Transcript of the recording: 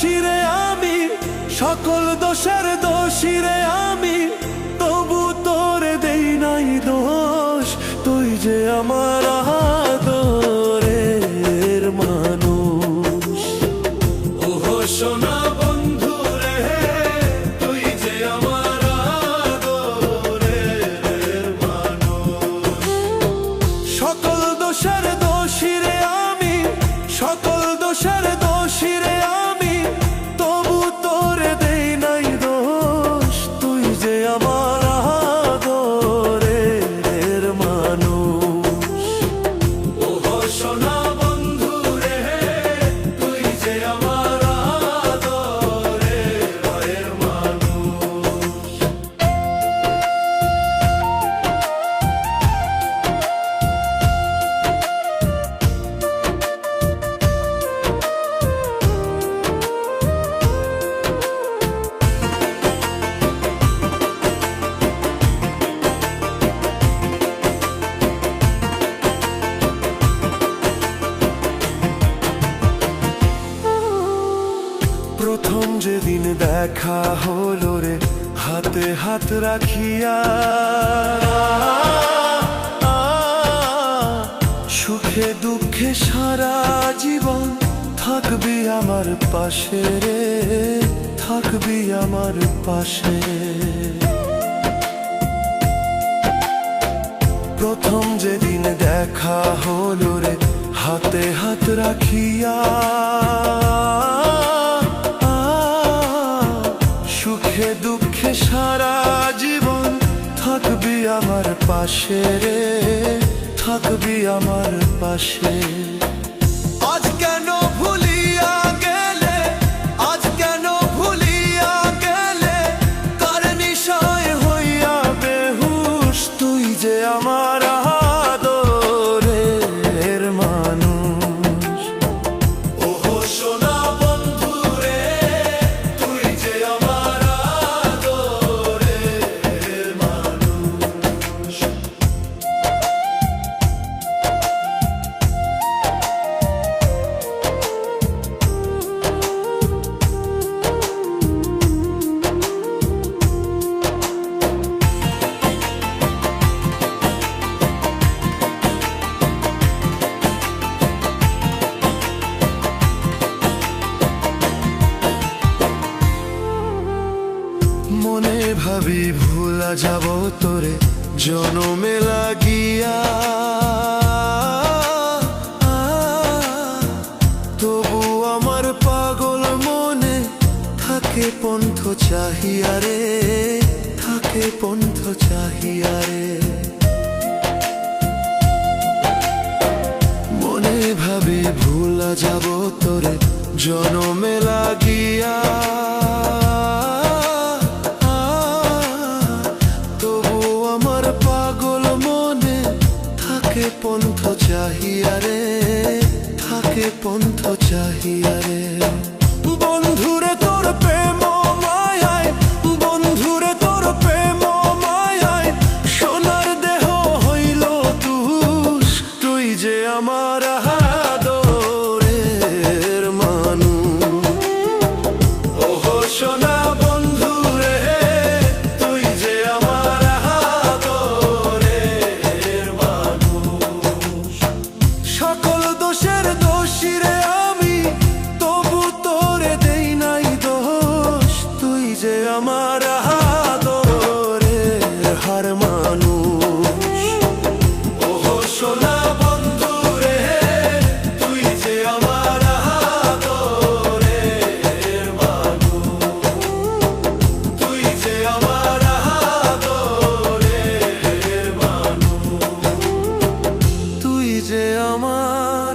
দোষীরে আমি, সকল দোষের দোষীরে আমি, তবু তোরে দেই নাই দোষ। তুই যে আমার আদরের মানুষ। ওহো সোনা বন্ধু রে, তুই যে আমার আদরের মানুষ। সকল দোষের দোষীরে আমি, সকল দোষের দোষীরে আমি, তবু তোরে দেই নাই দোষ। তুই যে আমার আদরের মানুষ। ওহো সোনা বন্ধু রে, তুই যে আমার আদরের মানুষ। প্রথম যেদিন দেখা হলো রে, হাতে হাত রাখিয়া, সুখে দুঃখে সারা জীবন থাকবি আমার পাশে রে, থাকবি আমার পাশে। প্রথম যেদিন দেখা হলো রে, হাতে হাত রাখিয়া, সুখে দুঃখে সারা জীবন থাকবি আমার পাশে রে, থাকবি আমার পাশে। আজ কেন ভুলিয়া গেলে, আজ কেন ভুলিয়া গেলে, কার নিশায় হইয়া বেহুশ। তুই যে আমার আদরের মানুষ। ওহো সোনা বন্ধু রে, তুই যে আমার আদরের মানুষ। মনে ভাবি ভুলা যাব তোরে জনমে লাগিয়া, তবু আমার পাগল মনে থাকে পন্থ চাহিয়া রে, থাকে পন্থ চাহিয়া রে। মনে ভাবি ভুলা যাব তোরে জনমে লাগিয়া, থাকে পন্থ চাহিয়া রে, থাকে পন্থ চাহিয়া রে। বন্ধুরে তোর প্রেম মায়ায়, বন্ধুরে তোর প্রেম মায়ায়, সোনার দেহ হইল তুষ। তুই যে আমার আদরের মানুষ। ওহো সোনা বন্ধু রে, তুই যে আমার আদরের মানুষ। সকল দোষের দোষীরে আমি, তবু তোরে দেই নাই দোষ। তুই যে আমার আদরের হার মানুষ। ওহো সোনা বন্ধু রে, তুই যে আমার আদরের মানুষ। তুই যে আমার আদরের মানুষ। তুই যে আমার